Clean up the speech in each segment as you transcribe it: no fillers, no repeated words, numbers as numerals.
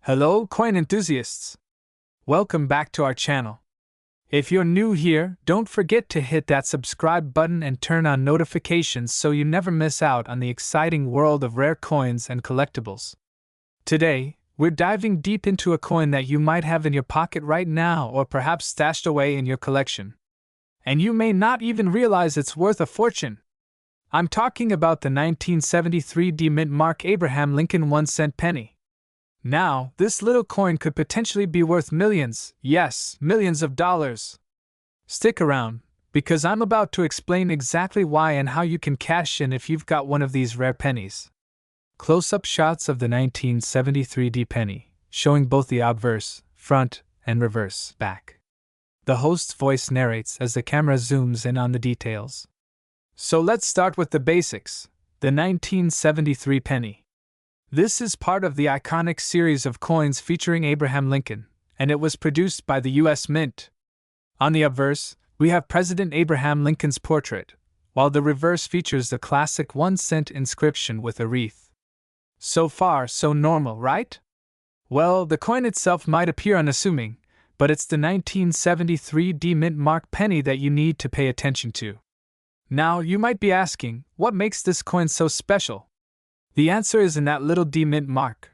Hello, coin enthusiasts! Welcome back to our channel. If you're new here, don't forget to hit that subscribe button and turn on notifications so you never miss out on the exciting world of rare coins and collectibles. Today, we're diving deep into a coin that you might have in your pocket right now or perhaps stashed away in your collection. And you may not even realize it's worth a fortune. I'm talking about the 1973 D-Mint Mark Abraham Lincoln 1-cent penny. Now, this little coin could potentially be worth millions, yes, millions of dollars. Stick around, because I'm about to explain exactly why and how you can cash in if you've got one of these rare pennies. Close-up shots of the 1973 D penny, showing both the obverse, front, and reverse, back. The host's voice narrates as the camera zooms in on the details. So let's start with the basics, the 1973 penny. This is part of the iconic series of coins featuring Abraham Lincoln, and it was produced by the U.S. Mint. On the obverse, we have President Abraham Lincoln's portrait, while the reverse features the classic 1-cent inscription with a wreath. So far, so normal, right? Well, the coin itself might appear unassuming, but it's the 1973 D-Mint Mark penny that you need to pay attention to. Now, you might be asking, what makes this coin so special? The answer is in that little D-Mint mark.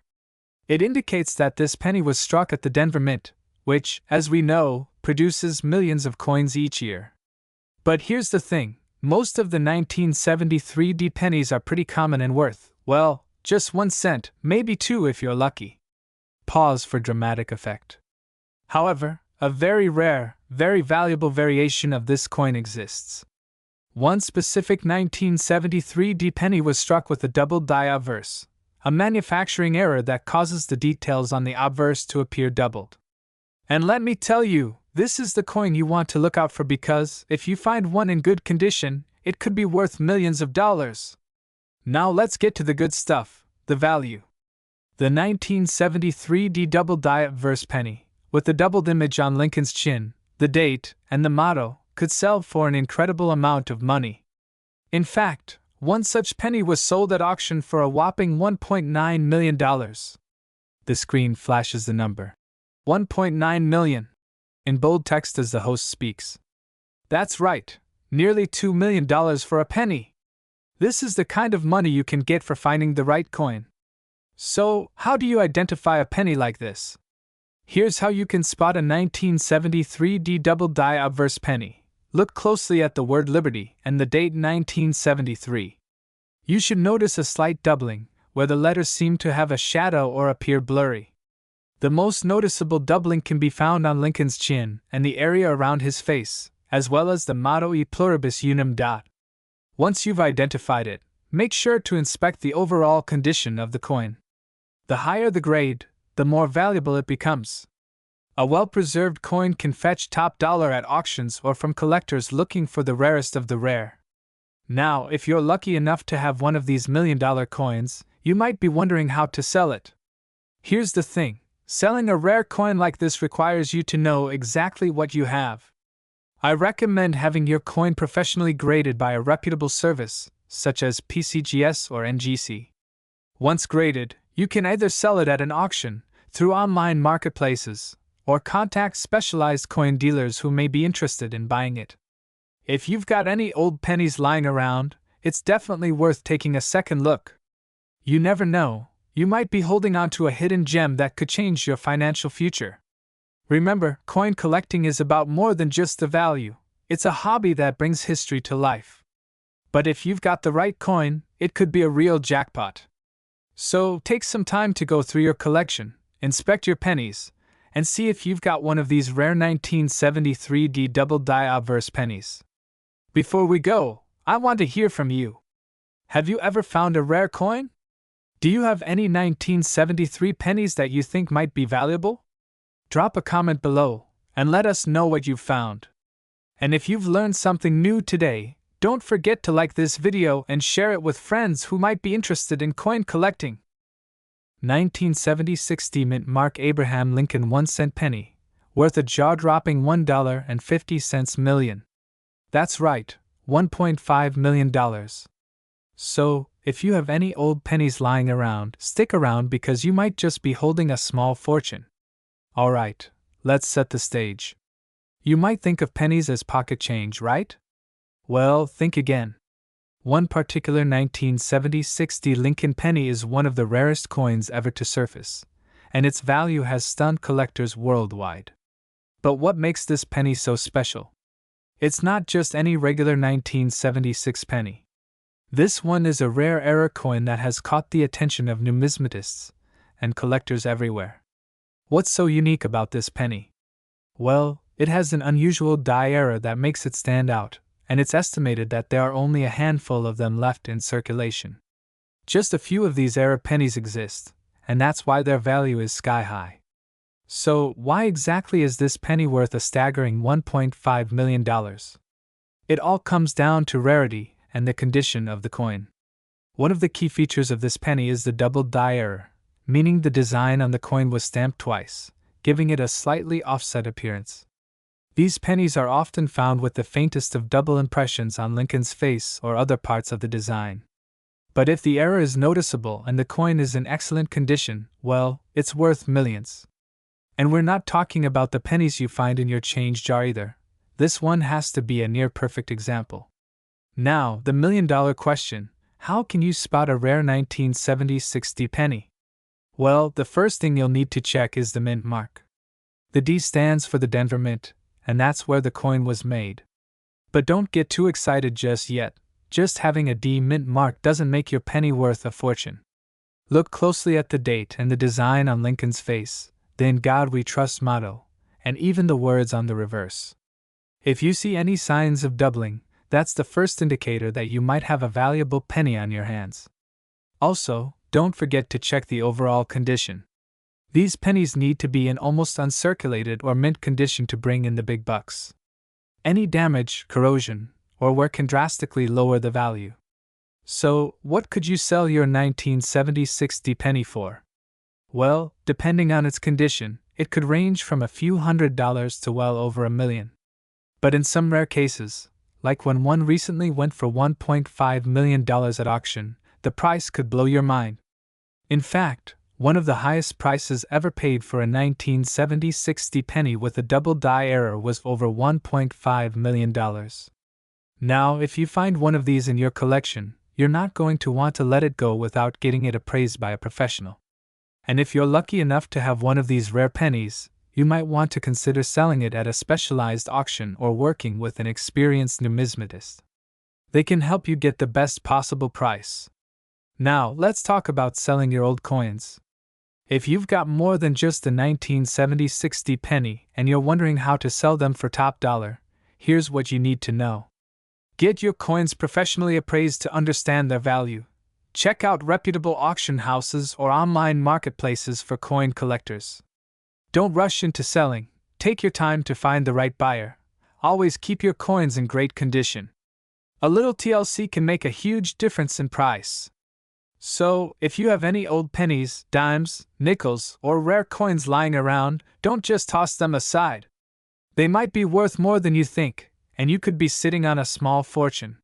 It indicates that this penny was struck at the Denver Mint, which, as we know, produces millions of coins each year. But here's the thing, most of the 1973 D pennies are pretty common and worth, well, just 1 cent, maybe 2 if you're lucky. Pause for dramatic effect. However, a very rare, very valuable variation of this coin exists. One specific 1973 D penny was struck with a doubled die obverse, a manufacturing error that causes the details on the obverse to appear doubled. And let me tell you, this is the coin you want to look out for because, if you find one in good condition, it could be worth millions of dollars. Now let's get to the good stuff, the value. The 1973 D doubled die obverse penny, with the doubled image on Lincoln's chin, the date, and the motto, could sell for an incredible amount of money. In fact, one such penny was sold at auction for a whopping $1.9 million. The screen flashes the number. $1.9 million. In bold text as the host speaks. That's right, nearly $2 million for a penny. This is the kind of money you can get for finding the right coin. So, how do you identify a penny like this? Here's how you can spot a 1973 D doubled die obverse penny. Look closely at the word Liberty and the date 1973. You should notice a slight doubling, where the letters seem to have a shadow or appear blurry. The most noticeable doubling can be found on Lincoln's chin and the area around his face, as well as the motto E pluribus unum dot. Once you've identified it, make sure to inspect the overall condition of the coin. The higher the grade, the more valuable it becomes. A well-preserved coin can fetch top dollar at auctions or from collectors looking for the rarest of the rare. Now, if you're lucky enough to have one of these million-dollar coins, you might be wondering how to sell it. Here's the thing, selling a rare coin like this requires you to know exactly what you have. I recommend having your coin professionally graded by a reputable service, such as PCGS or NGC. Once graded, you can either sell it at an auction, through online marketplaces, or contact specialized coin dealers who may be interested in buying it. If you've got any old pennies lying around, it's definitely worth taking a second look. You never know, you might be holding on to a hidden gem that could change your financial future. Remember, coin collecting is about more than just the value, it's a hobby that brings history to life. But if you've got the right coin, it could be a real jackpot. So, take some time to go through your collection, inspect your pennies, and see if you've got one of these rare 1973 D doubled die obverse pennies. Before we go, I want to hear from you. Have you ever found a rare coin? Do you have any 1973 pennies that you think might be valuable? Drop a comment below, and let us know what you've found. And if you've learned something new today, don't forget to like this video and share it with friends who might be interested in coin collecting. 1976 D-Mint Mark Abraham Lincoln 1-cent penny, worth a jaw-dropping $1.50 million. That's right, $1.5 million. So, if you have any old pennies lying around, stick around because you might just be holding a small fortune. Alright, let's set the stage. You might think of pennies as pocket change, right? Well, think again. One particular 1970-60 Lincoln penny is one of the rarest coins ever to surface, and its value has stunned collectors worldwide. But what makes this penny so special? It's not just any regular 1976 penny. This one is a rare era coin that has caught the attention of numismatists and collectors everywhere. What's so unique about this penny? Well, it has an unusual die era that makes it stand out, and it's estimated that there are only a handful of them left in circulation. Just a few of these era pennies exist, and that's why their value is sky high. So, why exactly is this penny worth a staggering $1.5 million? It all comes down to rarity and the condition of the coin. One of the key features of this penny is the double die error, meaning the design on the coin was stamped twice, giving it a slightly offset appearance. These pennies are often found with the faintest of double impressions on Lincoln's face or other parts of the design. But if the error is noticeable and the coin is in excellent condition, well, it's worth millions. And we're not talking about the pennies you find in your change jar either. This one has to be a near-perfect example. Now, the million-dollar question: how can you spot a rare 1970-60 penny? Well, the first thing you'll need to check is the mint mark. The D stands for the Denver Mint, and that's where the coin was made. But don't get too excited just yet. Just having a D mint mark doesn't make your penny worth a fortune. Look closely at the date and the design on Lincoln's face, the "In God We Trust" motto, and even the words on the reverse. If you see any signs of doubling, that's the first indicator that you might have a valuable penny on your hands. Also, don't forget to check the overall condition. These pennies need to be in almost uncirculated or mint condition to bring in the big bucks. Any damage, corrosion, or wear can drastically lower the value. So, what could you sell your 1970-60 penny for? Well, depending on its condition, it could range from a few $100s to well over $1 million. But in some rare cases, like when one recently went for $1.5 million at auction, the price could blow your mind. In fact, one of the highest prices ever paid for a 1970-60 penny with a double die error was over $1.5 million. Now, if you find one of these in your collection, you're not going to want to let it go without getting it appraised by a professional. And if you're lucky enough to have one of these rare pennies, you might want to consider selling it at a specialized auction or working with an experienced numismatist. They can help you get the best possible price. Now, let's talk about selling your old coins. If you've got more than just a 1970-60 penny and you're wondering how to sell them for top dollar, here's what you need to know. Get your coins professionally appraised to understand their value. Check out reputable auction houses or online marketplaces for coin collectors. Don't rush into selling. Take your time to find the right buyer. Always keep your coins in great condition. A little TLC can make a huge difference in price. So, if you have any old pennies, dimes, nickels, or rare coins lying around, don't just toss them aside. They might be worth more than you think, and you could be sitting on a small fortune.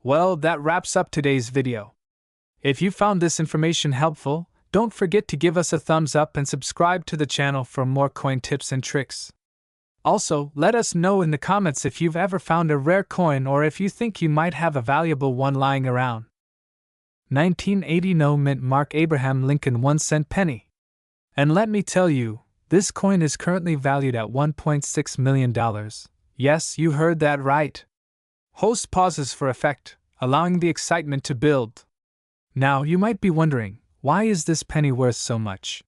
Well, that wraps up today's video. If you found this information helpful, don't forget to give us a thumbs up and subscribe to the channel for more coin tips and tricks. Also, let us know in the comments if you've ever found a rare coin or if you think you might have a valuable one lying around. 1980 No Mint Mark Abraham Lincoln 1-cent penny. And let me tell you, this coin is currently valued at $1.6 million. Yes, you heard that right. Host pauses for effect, allowing the excitement to build. Now, you might be wondering, why is this penny worth so much?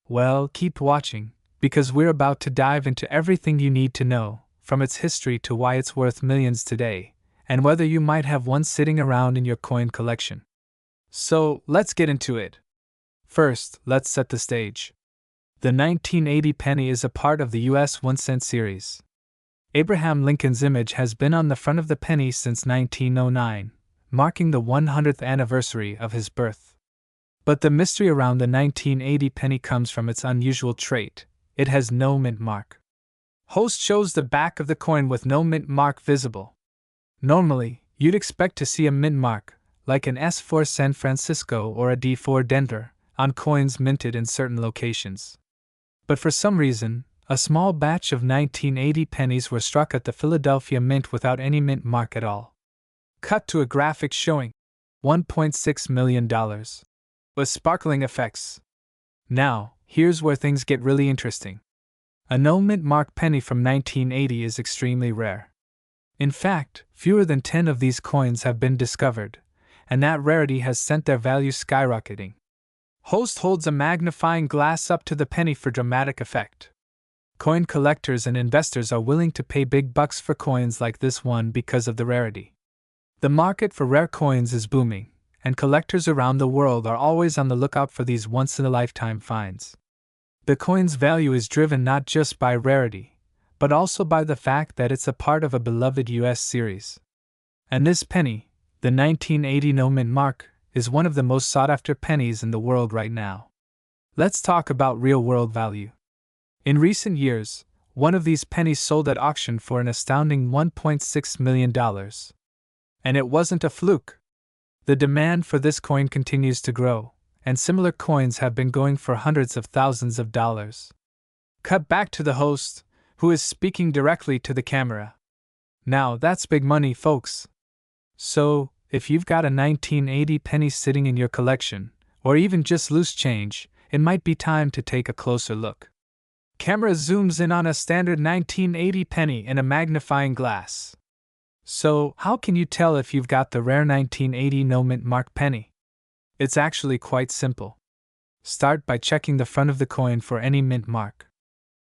Well, keep watching, because we're about to dive into everything you need to know, from its history to why it's worth millions today, and whether you might have one sitting around in your coin collection. So, let's get into it. First, let's set the stage. The 1980 penny is a part of the U.S. 1-cent series. Abraham Lincoln's image has been on the front of the penny since 1909, marking the 100th anniversary of his birth. But the mystery around the 1980 penny comes from its unusual trait: it has no mint mark. Host shows the back of the coin with no mint mark visible. Normally, you'd expect to see a mint mark, like an S4 San Francisco or a D4 Denver, on coins minted in certain locations. But for some reason, a small batch of 1980 pennies were struck at the Philadelphia Mint without any mint mark at all. Cut to a graphic showing $1.6 million with sparkling effects. Now, here's where things get really interesting. A no mint mark penny from 1980 is extremely rare. In fact, fewer than 10 of these coins have been discovered, and that rarity has sent their value skyrocketing. Host holds a magnifying glass up to the penny for dramatic effect. Coin collectors and investors are willing to pay big bucks for coins like this one because of the rarity. The market for rare coins is booming, and collectors around the world are always on the lookout for these once-in-a-lifetime finds. The coin's value is driven not just by rarity, but also by the fact that it's a part of a beloved US series. And this penny, the 1980 no mint mark, is one of the most sought-after pennies in the world right now. Let's talk about real-world value. In recent years, one of these pennies sold at auction for an astounding $1.6 million. And it wasn't a fluke. The demand for this coin continues to grow, and similar coins have been going for hundreds of thousands of dollars. Cut back to the host, who is speaking directly to the camera. Now that's big money, folks. So, if you've got a 1980 penny sitting in your collection, or even just loose change, it might be time to take a closer look. Camera zooms in on a standard 1980 penny in a magnifying glass. So, how can you tell if you've got the rare 1980 no mint mark penny? It's actually quite simple. Start by checking the front of the coin for any mint mark.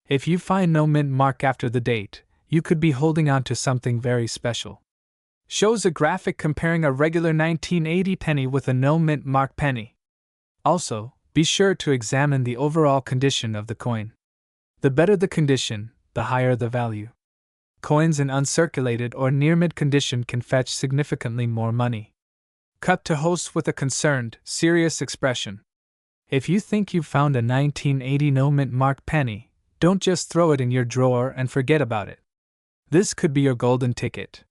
If you find no mint mark after the date, you could be holding on to something very special. Shows a graphic comparing a regular 1980 penny with a no mint mark penny. Also, be sure to examine the overall condition of the coin. The better the condition, the higher the value. Coins in uncirculated or near mint condition can fetch significantly more money. Cut to host with a concerned, serious expression. If you think you've found a 1980 no mint mark penny, don't just throw it in your drawer and forget about it. This could be your golden ticket.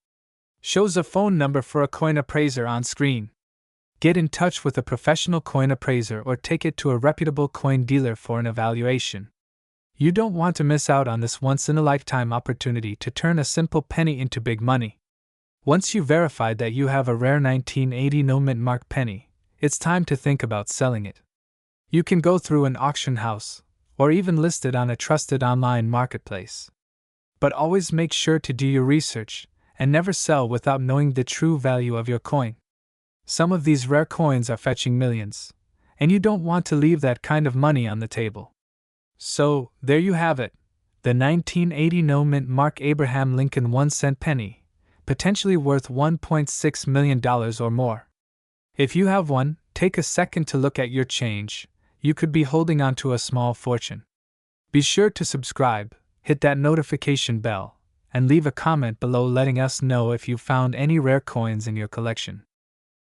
Shows a phone number for a coin appraiser on screen. Get in touch with a professional coin appraiser or take it to a reputable coin dealer for an evaluation. You don't want to miss out on this once-in-a-lifetime opportunity to turn a simple penny into big money. Once you've verified that you have a rare 1980 no mint mark penny, it's time to think about selling it. You can go through an auction house, or even list it on a trusted online marketplace. But always make sure to do your research, and never sell without knowing the true value of your coin. Some of these rare coins are fetching millions, and you don't want to leave that kind of money on the table. So, there you have it, the 1980 no mint mark Abraham Lincoln 1-cent penny, potentially worth $1.6 million or more. If you have one, take a second to look at your change. You could be holding on to a small fortune. Be sure to subscribe, hit that notification bell, and leave a comment below letting us know if you found any rare coins in your collection.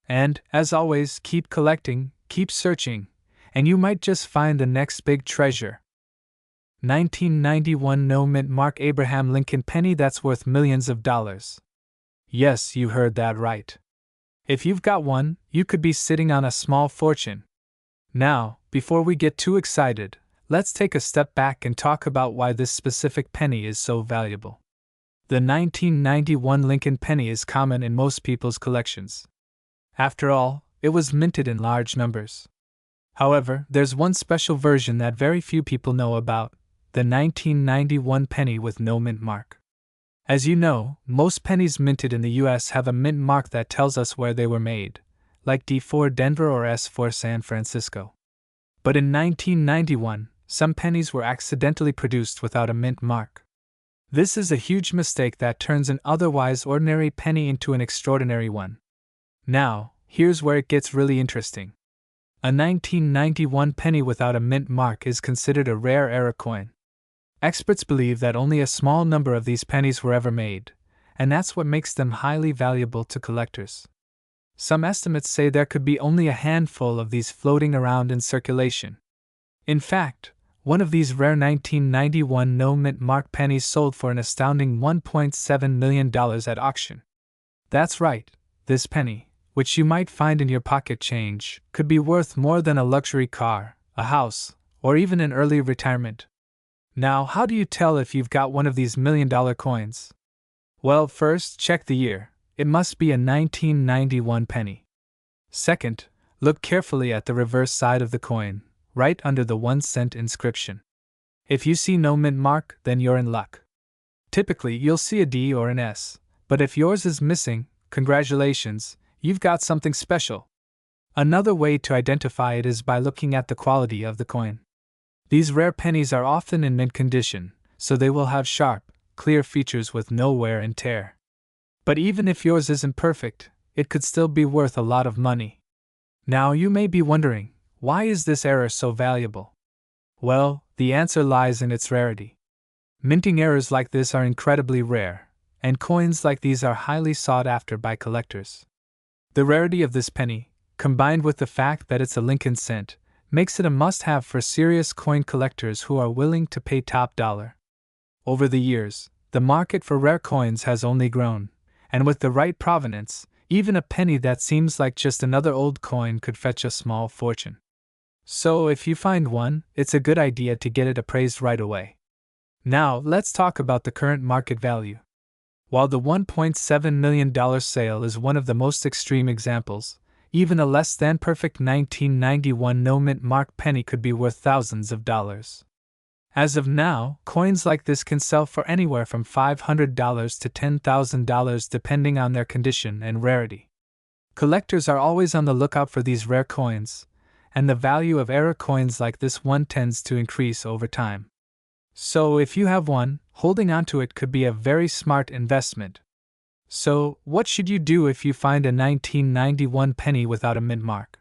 And, as always, keep collecting, keep searching, and you might just find the next big treasure. 1991 no mint mark Abraham Lincoln penny that's worth millions of dollars. Yes, you heard that right. If you've got one, you could be sitting on a small fortune. Now, before we get too excited, let's take a step back and talk about why this specific penny is so valuable. The 1991 Lincoln penny is common in most people's collections. After all, it was minted in large numbers. However, there's one special version that very few people know about, the 1991 penny with no mint mark. As you know, most pennies minted in the US have a mint mark that tells us where they were made, like D4 Denver or S4 San Francisco. But in 1991, some pennies were accidentally produced without a mint mark. This is a huge mistake that turns an otherwise ordinary penny into an extraordinary one. Now, here's where it gets really interesting. A 1991 penny without a mint mark is considered a rare era coin. Experts believe that only a small number of these pennies were ever made, and that's what makes them highly valuable to collectors. Some estimates say there could be only a handful of these floating around in circulation. In fact, one of these rare 1991 no mint mark pennies sold for an astounding $1.7 million at auction. That's right, this penny, which you might find in your pocket change, could be worth more than a luxury car, a house, or even an early retirement. Now, how do you tell if you've got one of these $1,000,000 coins? Well, first, check the year. It must be a 1991 penny. Second, look carefully at the reverse side of the coin, right under the 1 cent inscription. If you see no mint mark, then you're in luck. Typically, you'll see a D or an S, but if yours is missing, congratulations, you've got something special. Another way to identify it is by looking at the quality of the coin. These rare pennies are often in mint condition, so they will have sharp, clear features with no wear and tear. But even if yours isn't perfect, it could still be worth a lot of money. Now you may be wondering, why is this error so valuable? Well, the answer lies in its rarity. Minting errors like this are incredibly rare, and coins like these are highly sought after by collectors. The rarity of this penny, combined with the fact that it's a Lincoln cent, makes it a must-have for serious coin collectors who are willing to pay top dollar. Over the years, the market for rare coins has only grown, and with the right provenance, even a penny that seems like just another old coin could fetch a small fortune. So if you find one, it's a good idea to get it appraised right away. Now, let's talk about the current market value. While the $1.7 million sale is one of the most extreme examples, even a less-than-perfect 1991 no-mint mark penny could be worth thousands of dollars. As of now, coins like this can sell for anywhere from $500 to $10,000 depending on their condition and rarity. Collectors are always on the lookout for these rare coins, and the value of rare coins like this one tends to increase over time. So if you have one, holding onto it could be a very smart investment. So, what should you do if you find a 1991 penny without a mint mark?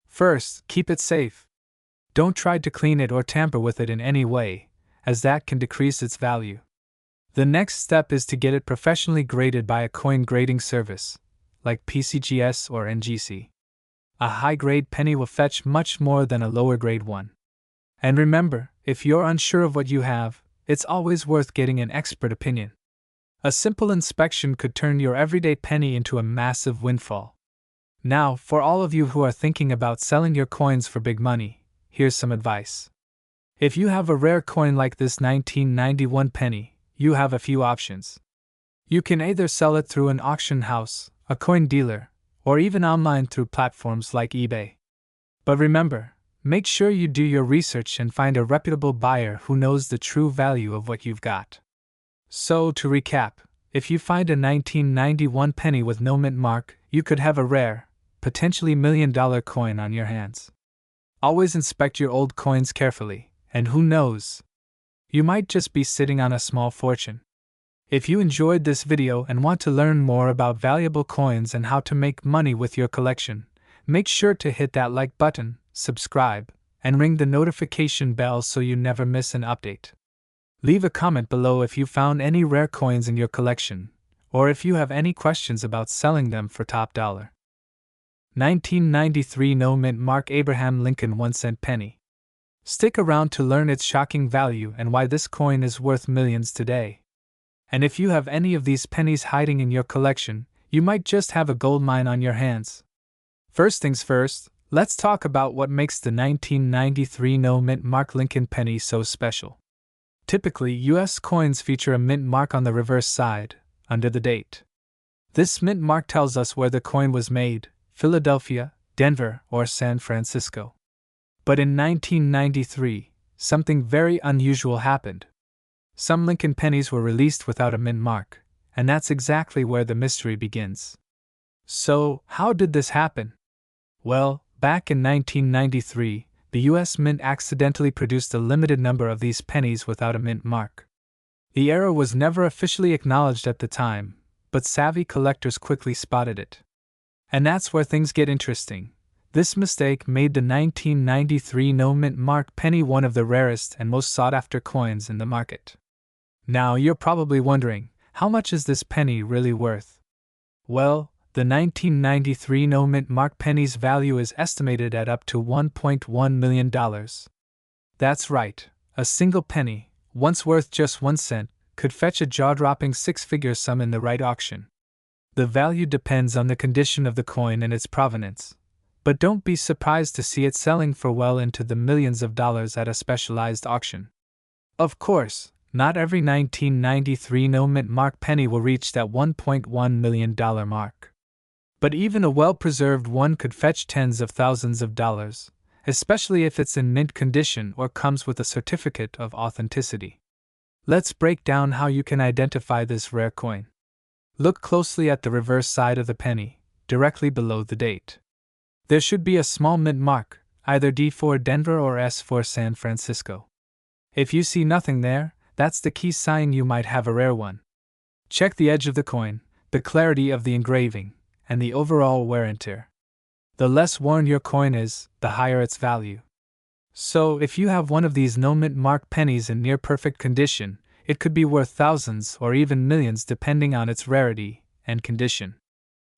First, keep it safe. Don't try to clean it or tamper with it in any way, as that can decrease its value. The next step is to get it professionally graded by a coin grading service, like PCGS or NGC. A high-grade penny will fetch much more than a lower-grade one. And remember, if you're unsure of what you have, it's always worth getting an expert opinion. A simple inspection could turn your everyday penny into a massive windfall. Now, for all of you who are thinking about selling your coins for big money, here's some advice. If you have a rare coin like this 1991 penny, you have a few options. You can either sell it through an auction house, a coin dealer, or even online through platforms like eBay. But remember, make sure you do your research and find a reputable buyer who knows the true value of what you've got. So, to recap, if you find a 1991 penny with no mint mark, you could have a rare, potentially $1,000,000 coin on your hands. Always inspect your old coins carefully, and who knows? You might just be sitting on a small fortune. If you enjoyed this video and want to learn more about valuable coins and how to make money with your collection, make sure to hit that like button, subscribe, and ring the notification bell so you never miss an update. Leave a comment below if you found any rare coins in your collection, or if you have any questions about selling them for top dollar. 1993 no mint mark Abraham Lincoln 1-cent penny. Stick around to learn its shocking value and why this coin is worth millions today. And if you have any of these pennies hiding in your collection, you might just have a gold mine on your hands. First things first, let's talk about what makes the 1993 no mint mark Lincoln penny so special. Typically, U.S. coins feature a mint mark on the reverse side, under the date. This mint mark tells us where the coin was made, Philadelphia, Denver, or San Francisco. But in 1993, something very unusual happened. Some Lincoln pennies were released without a mint mark, and that's exactly where the mystery begins. So, how did this happen? Well, back in 1993, the U.S. Mint accidentally produced a limited number of these pennies without a mint mark. The error was never officially acknowledged at the time, but savvy collectors quickly spotted it. And that's where things get interesting. This mistake made the 1993 no mint mark penny one of the rarest and most sought-after coins in the market. Now you're probably wondering, how much is this penny really worth? Well, the 1993 no mint mark penny's value is estimated at up to $1.1 million. That's right, a single penny, once worth just 1 cent, could fetch a jaw-dropping six-figure sum in the right auction. The value depends on the condition of the coin and its provenance, but don't be surprised to see it selling for well into the millions of dollars at a specialized auction. Of course, not every 1993 no-mint mark penny will reach that $1.1 million mark. But even a well-preserved one could fetch tens of thousands of dollars, especially if it's in mint condition or comes with a certificate of authenticity. Let's break down how you can identify this rare coin. Look closely at the reverse side of the penny, directly below the date. There should be a small mint mark, either D for Denver or S for San Francisco. If you see nothing there, that's the key sign you might have a rare one. Check the edge of the coin, the clarity of the engraving, and the overall wear and tear. The less worn your coin is, the higher its value. So, if you have one of these no-mint mark pennies in near-perfect condition, it could be worth thousands or even millions depending on its rarity and condition.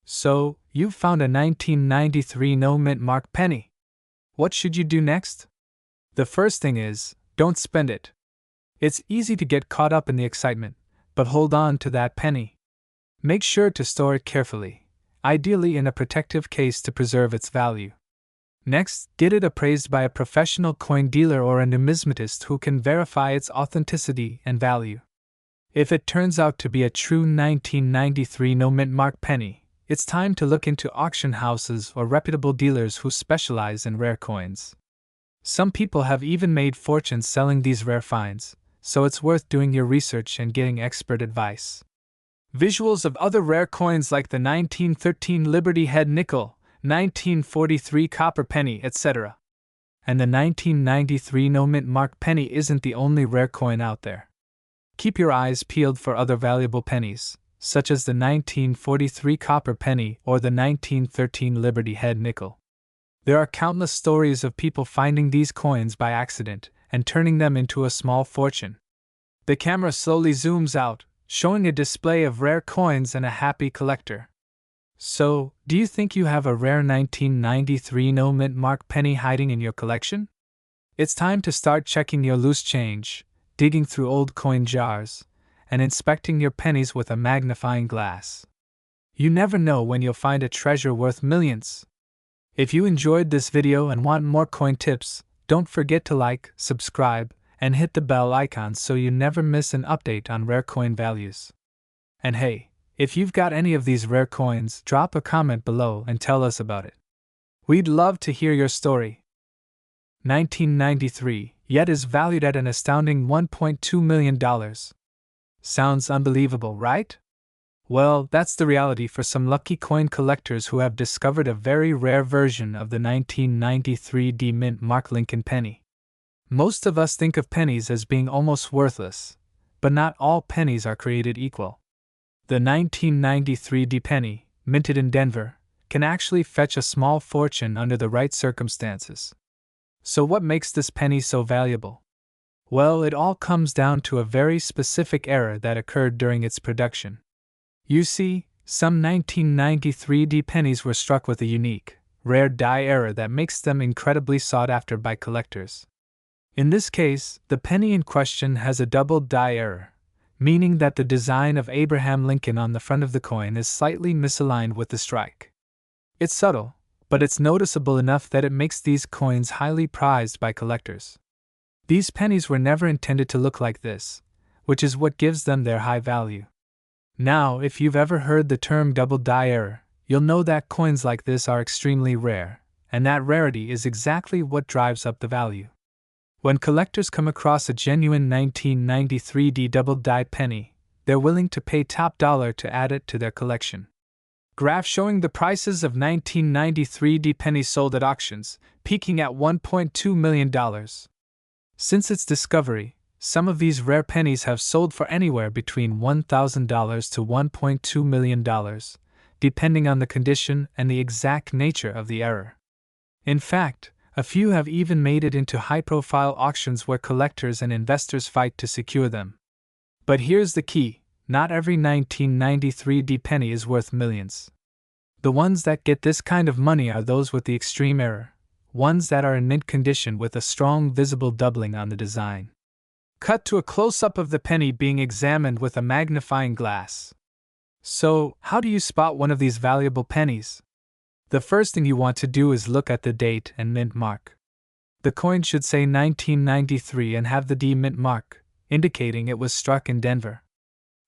So, you've found a 1993 no-mint mark penny. What should you do next? The first thing is, don't spend it. It's easy to get caught up in the excitement, but hold on to that penny. Make sure to store it carefully, ideally in a protective case to preserve its value. Next, get it appraised by a professional coin dealer or a numismatist who can verify its authenticity and value. If it turns out to be a true 1993 no-mint mark penny, it's time to look into auction houses or reputable dealers who specialize in rare coins. Some people have even made fortunes selling these rare finds, so it's worth doing your research and getting expert advice. Visuals of other rare coins like the 1913 Liberty Head nickel, 1943 copper penny, etc. And the 1993 no-mint mark penny isn't the only rare coin out there. Keep your eyes peeled for other valuable pennies, such as the 1943 copper penny or the 1913 Liberty Head nickel. There are countless stories of people finding these coins by accident and turning them into a small fortune. The camera slowly zooms out, showing a display of rare coins and a happy collector. So, do you think you have a rare 1993 no-mint mark penny hiding in your collection? It's time to start checking your loose change, digging through old coin jars, and inspecting your pennies with a magnifying glass. You never know when you'll find a treasure worth millions. If you enjoyed this video and want more coin tips, don't forget to like, subscribe, and hit the bell icon so you never miss an update on rare coin values. And hey, if you've got any of these rare coins, drop a comment below and tell us about it. We'd love to hear your story. 1993, yet is valued at an astounding $1.2 million. Sounds unbelievable, right? Well, that's the reality for some lucky coin collectors who have discovered a very rare version of the 1993 D-Mint mark Lincoln penny. Most of us think of pennies as being almost worthless, but not all pennies are created equal. The 1993 D penny, minted in Denver, can actually fetch a small fortune under the right circumstances. So what makes this penny so valuable? Well, it all comes down to a very specific error that occurred during its production. You see, some 1993 D pennies were struck with a unique, rare die error that makes them incredibly sought after by collectors. In this case, the penny in question has a double die error, meaning that the design of Abraham Lincoln on the front of the coin is slightly misaligned with the strike. It's subtle, but it's noticeable enough that it makes these coins highly prized by collectors. These pennies were never intended to look like this, which is what gives them their high value. Now, if you've ever heard the term double die error, you'll know that coins like this are extremely rare, and that rarity is exactly what drives up the value. When collectors come across a genuine 1993 D double die penny, they're willing to pay top dollar to add it to their collection. Graph showing the prices of 1993 D pennies sold at auctions, peaking at $1.2 million. Since its discovery, some of these rare pennies have sold for anywhere between $1,000 to $1.2 million, depending on the condition and the exact nature of the error. In fact, a few have even made it into high-profile auctions where collectors and investors fight to secure them. But here's the key: not every 1993 D penny is worth millions. The ones that get this kind of money are those with the extreme error, ones that are in mint condition with a strong visible doubling on the design. Cut to a close-up of the penny being examined with a magnifying glass. So, how do you spot one of these valuable pennies? The first thing you want to do is look at the date and mint mark. The coin should say 1993 and have the D mint mark, indicating it was struck in Denver.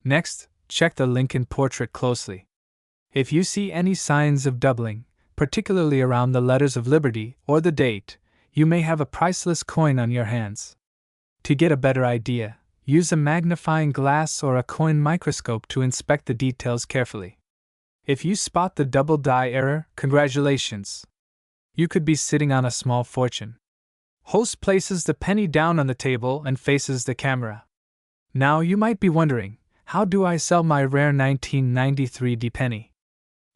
Next, check the Lincoln portrait closely. If you see any signs of doubling, particularly around the letters of Liberty or the date, you may have a priceless coin on your hands. To get a better idea, use a magnifying glass or a coin microscope to inspect the details carefully. If you spot the double die error, congratulations! You could be sitting on a small fortune. Host places the penny down on the table and faces the camera. Now you might be wondering, how do I sell my rare 1993 D penny?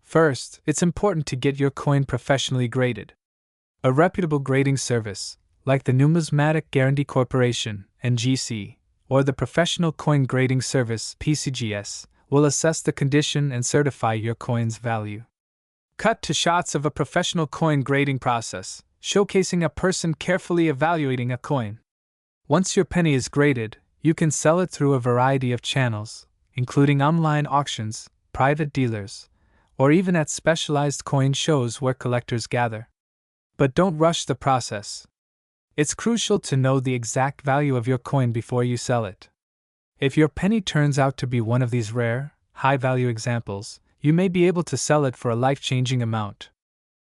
First, it's important to get your coin professionally graded. A reputable grading service, like the Numismatic Guarantee Corporation, NGC, or the Professional Coin Grading Service, PCGS, will assess the condition and certify your coin's value. Cut to shots of a professional coin grading process, showcasing a person carefully evaluating a coin. Once your penny is graded, you can sell it through a variety of channels, including online auctions, private dealers, or even at specialized coin shows where collectors gather. But don't rush the process. It's crucial to know the exact value of your coin before you sell it. If your penny turns out to be one of these rare, high-value examples, you may be able to sell it for a life-changing amount.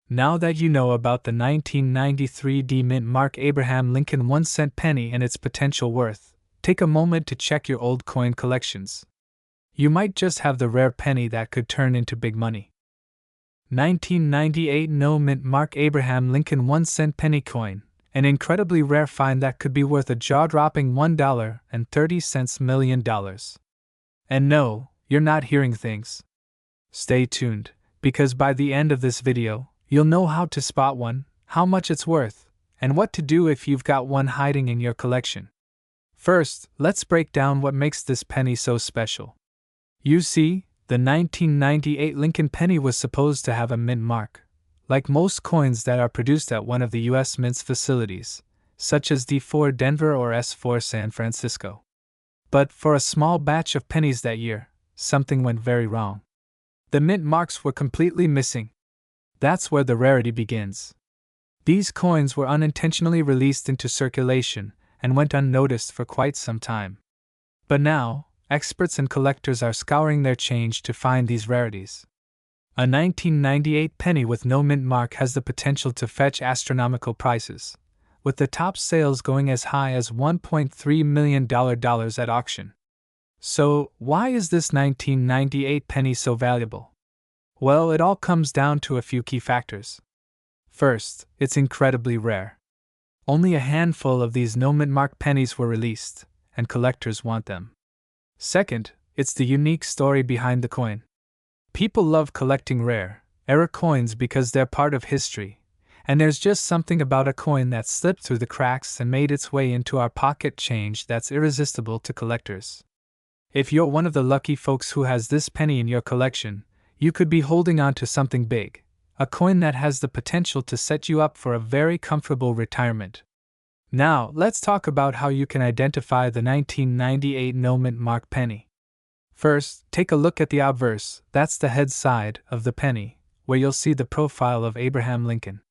Now that you know about the 1993 D Mint Mark Abraham Lincoln 1-cent penny and its potential worth, take a moment to check your old coin collections. You might just have the rare penny that could turn into big money. 1998 No Mint Mark Abraham Lincoln 1-cent penny coin, an incredibly rare find that could be worth a jaw-dropping $1.30 million. And no, you're not hearing things. Stay tuned, because by the end of this video, you'll know how to spot one, how much it's worth, and what to do if you've got one hiding in your collection. First, let's break down what makes this penny so special. You see, the 1998 Lincoln penny was supposed to have a mint mark, like most coins that are produced at one of the U.S. Mint's facilities, such as D4 Denver or S4 San Francisco. But for a small batch of pennies that year, something went very wrong. The mint marks were completely missing. That's where the rarity begins. These coins were unintentionally released into circulation and went unnoticed for quite some time. But now, experts and collectors are scouring their change to find these rarities. A 1998 penny with no mint mark has the potential to fetch astronomical prices, with the top sales going as high as $1.3 million at auction. So, why is this 1998 penny so valuable? Well, it all comes down to a few key factors. First, it's incredibly rare. Only a handful of these no mint mark pennies were released, and collectors want them. Second, it's the unique story behind the coin. People love collecting rare, error coins because they're part of history, and there's just something about a coin that slipped through the cracks and made its way into our pocket change that's irresistible to collectors. If you're one of the lucky folks who has this penny in your collection, you could be holding on to something big, a coin that has the potential to set you up for a very comfortable retirement. Now, let's talk about how you can identify the 1998 no mint mark penny. First, take a look at the obverse, that's the head side of the penny, where you'll see the profile of Abraham Lincoln.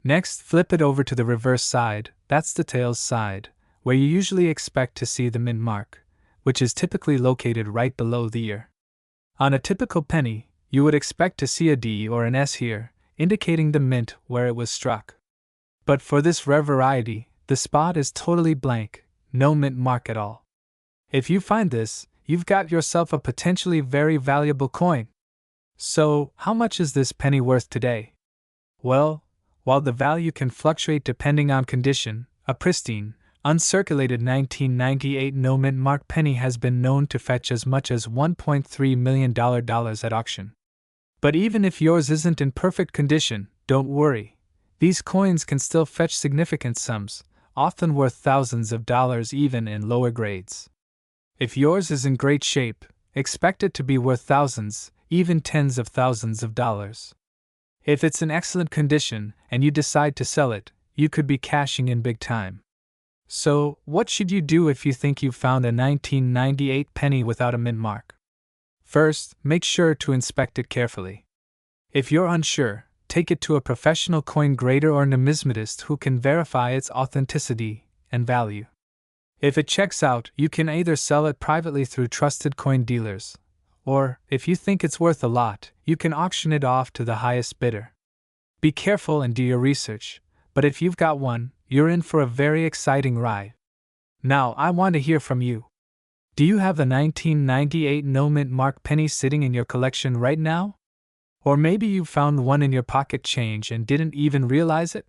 Next, flip it over to the reverse side, that's the tails side, where you usually expect to see the mint mark, which is typically located right below the ear. On a typical penny, you would expect to see a D or an S here, indicating the mint where it was struck. But for this rare variety, the spot is totally blank, no mint mark at all. If you find this, you've got yourself a potentially very valuable coin. So, how much is this penny worth today? Well, while the value can fluctuate depending on condition, a pristine, uncirculated 1998 no mint mark penny has been known to fetch as much as $1.3 million at auction. But even if yours isn't in perfect condition, don't worry. These coins can still fetch significant sums, often worth thousands of dollars even in lower grades. If yours is in great shape, expect it to be worth thousands, even tens of thousands of dollars. If it's in excellent condition and you decide to sell it, you could be cashing in big time. So, what should you do if you think you've found a 1998 penny without a mint mark? First, make sure to inspect it carefully. If you're unsure, take it to a professional coin grader or numismatist who can verify its authenticity and value. If it checks out, you can either sell it privately through trusted coin dealers, or, if you think it's worth a lot, you can auction it off to the highest bidder. Be careful and do your research, but if you've got one, you're in for a very exciting ride. Now, I want to hear from you. Do you have the 1998 no mint mark penny sitting in your collection right now? Or maybe you found one in your pocket change and didn't even realize it?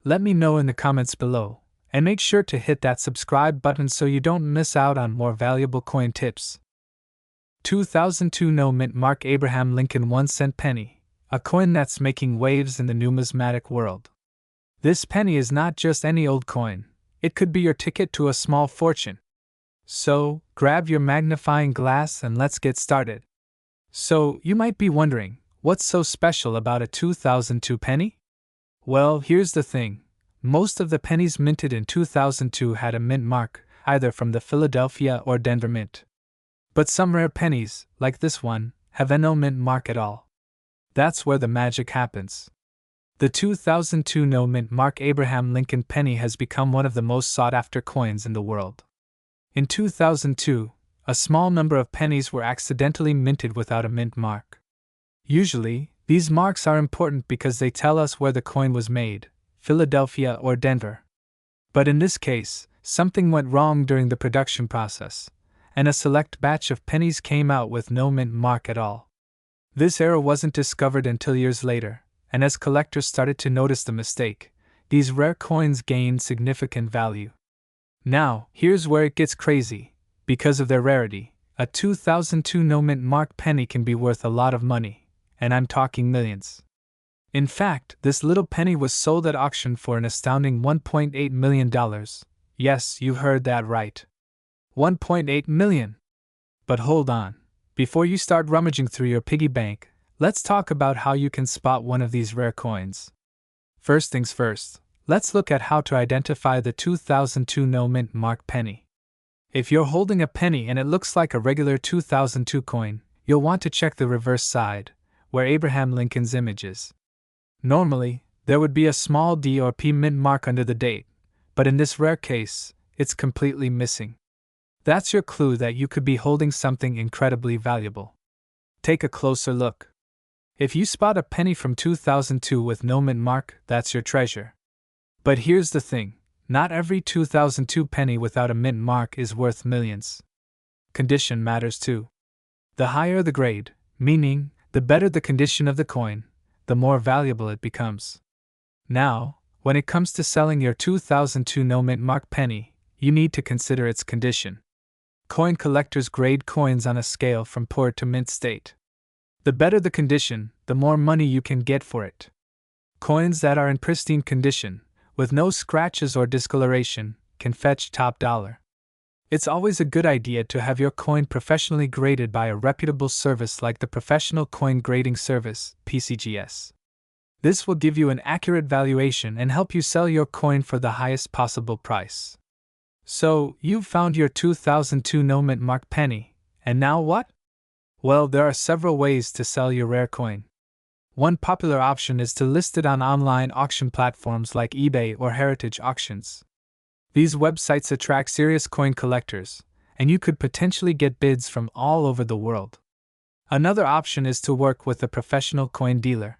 Let me know in the comments below, and make sure to hit that subscribe button so you don't miss out on more valuable coin tips. 2002 no mint mark Abraham Lincoln 1-cent penny, a coin that's making waves in the numismatic world. This penny is not just any old coin, it could be your ticket to a small fortune. So, grab your magnifying glass and let's get started. So, you might be wondering, what's so special about a 2002 penny? Well, here's the thing. Most of the pennies minted in 2002 had a mint mark, either from the Philadelphia or Denver Mint. But some rare pennies, like this one, have no mint mark at all. That's where the magic happens. The 2002 no mint mark Abraham Lincoln penny has become one of the most sought-after coins in the world. In 2002, a small number of pennies were accidentally minted without a mint mark. Usually, these marks are important because they tell us where the coin was made, Philadelphia or Denver. But in this case, something went wrong during the production process, and a select batch of pennies came out with no mint mark at all. This error wasn't discovered until years later, and as collectors started to notice the mistake, these rare coins gained significant value. Now, here's where it gets crazy. Because of their rarity, a 2002 no mint mark penny can be worth a lot of money, and I'm talking millions. In fact, this little penny was sold at auction for an astounding $1.8 million. Yes, you heard that right. $1.8 million. But hold on. Before you start rummaging through your piggy bank, let's talk about how you can spot one of these rare coins. First things first, let's look at how to identify the 2002 no mint mark penny. If you're holding a penny and it looks like a regular 2002 coin, you'll want to check the reverse side, where Abraham Lincoln's image is. Normally, there would be a small D or P mint mark under the date, but in this rare case, it's completely missing. That's your clue that you could be holding something incredibly valuable. Take a closer look. If you spot a penny from 2002 with no mint mark, that's your treasure. But here's the thing, not every 2002 penny without a mint mark is worth millions. Condition matters too. The higher the grade, meaning, the better the condition of the coin, the more valuable it becomes. Now, when it comes to selling your 2002 no mint mark penny, you need to consider its condition. Coin collectors grade coins on a scale from poor to mint state. The better the condition, the more money you can get for it. Coins that are in pristine condition, with no scratches or discoloration, can fetch top dollar. It's always a good idea to have your coin professionally graded by a reputable service like the Professional Coin Grading Service, PCGS. This will give you an accurate valuation and help you sell your coin for the highest possible price. So, you've found your 2002 no mint mark penny, and now what? Well, there are several ways to sell your rare coin. One popular option is to list it on online auction platforms like eBay or Heritage Auctions. These websites attract serious coin collectors, and you could potentially get bids from all over the world. Another option is to work with a professional coin dealer.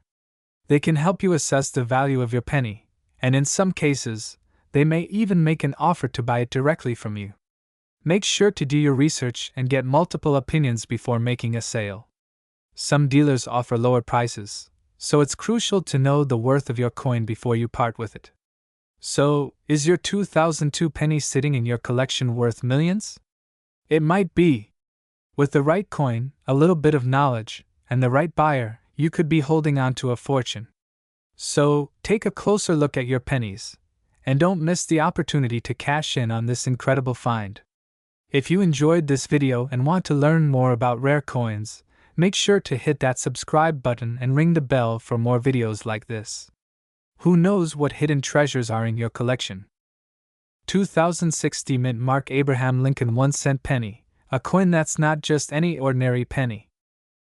They can help you assess the value of your penny, and in some cases, they may even make an offer to buy it directly from you. Make sure to do your research and get multiple opinions before making a sale. Some dealers offer lower prices, so it's crucial to know the worth of your coin before you part with it. So, is your 2002 penny sitting in your collection worth millions? It might be. With the right coin, a little bit of knowledge, and the right buyer, you could be holding on to a fortune. So, take a closer look at your pennies, and don't miss the opportunity to cash in on this incredible find. If you enjoyed this video and want to learn more about rare coins, make sure to hit that subscribe button and ring the bell for more videos like this. Who knows what hidden treasures are in your collection? 2060 mint mark Abraham Lincoln 1-cent penny, a coin that's not just any ordinary penny.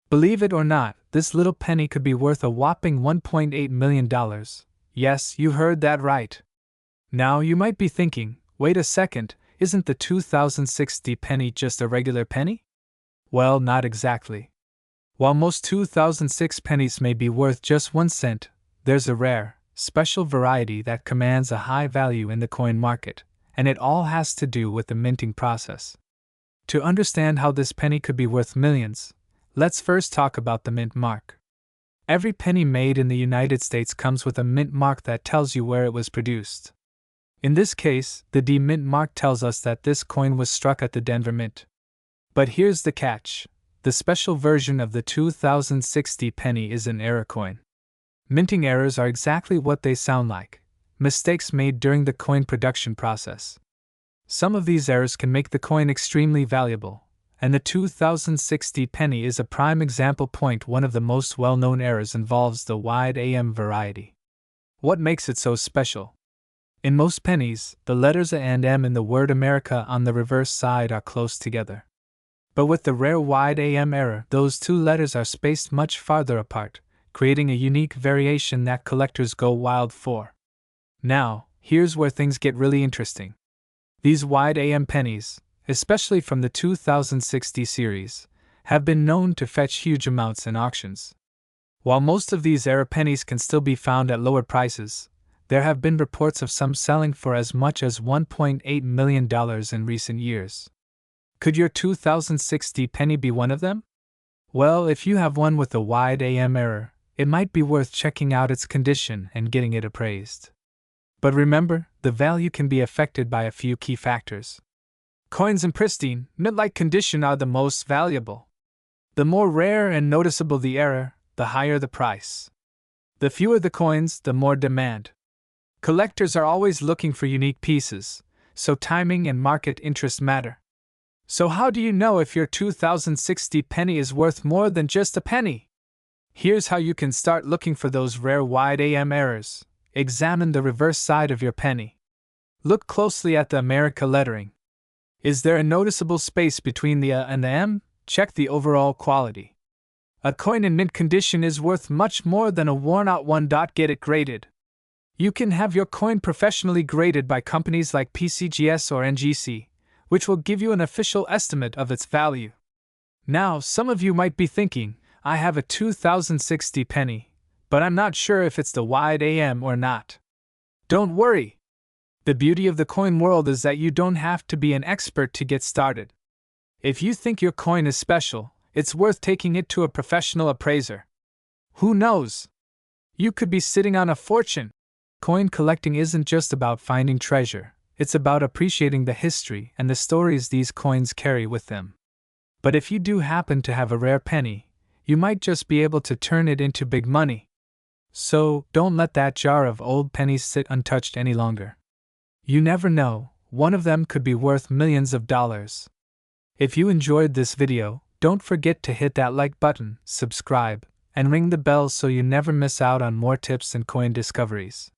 Believe it or not, this little penny could be worth a whopping $1.8 million. Yes, you heard that right. Now you might be thinking, wait a second, isn't the 2060 penny just a regular penny? Well, not exactly. While most 2006 pennies may be worth just 1 cent, there's a rare, special variety that commands a high value in the coin market, and it all has to do with the minting process. To understand how this penny could be worth millions, let's first talk about the mint mark. Every penny made in the United States comes with a mint mark that tells you where it was produced. In this case, the D mint mark tells us that this coin was struck at the Denver Mint. But here's the catch. The special version of the 2060 penny is an error coin. Minting errors are exactly what they sound like, mistakes made during the coin production process. Some of these errors can make the coin extremely valuable, and the 2060 penny is a prime example point. One of the most well-known errors involves the wide AM variety. What makes it so special? In most pennies, the letters A and M in the word America on the reverse side are close together. But with the rare wide AM error, those two letters are spaced much farther apart, creating a unique variation that collectors go wild for. Now, here's where things get really interesting. These wide AM pennies, especially from the 2060 series, have been known to fetch huge amounts in auctions. While most of these error pennies can still be found at lower prices, there have been reports of some selling for as much as $1.8 million in recent years. Could your 2060 penny be one of them? Well, if you have one with a wide AM error, it might be worth checking out its condition and getting it appraised. But remember, the value can be affected by a few key factors. Coins in pristine, mint-like condition are the most valuable. The more rare and noticeable the error, the higher the price. The fewer the coins, the more demand. Collectors are always looking for unique pieces, so timing and market interest matter. So how do you know if your 2060 penny is worth more than just a penny? Here's how you can start looking for those rare wide AM errors. Examine the reverse side of your penny. Look closely at the America lettering. Is there a noticeable space between the A and the M? Check the overall quality. A coin in mint condition is worth much more than a worn-out one. Get it graded. You can have your coin professionally graded by companies like PCGS or NGC, which will give you an official estimate of its value. Now, some of you might be thinking, I have a 2060 penny, but I'm not sure if it's the wide AM or not. Don't worry. The beauty of the coin world is that you don't have to be an expert to get started. If you think your coin is special, it's worth taking it to a professional appraiser. Who knows? You could be sitting on a fortune. Coin collecting isn't just about finding treasure. It's about appreciating the history and the stories these coins carry with them. But if you do happen to have a rare penny, you might just be able to turn it into big money. So, don't let that jar of old pennies sit untouched any longer. You never know, one of them could be worth millions of dollars. If you enjoyed this video, don't forget to hit that like button, subscribe, and ring the bell so you never miss out on more tips and coin discoveries.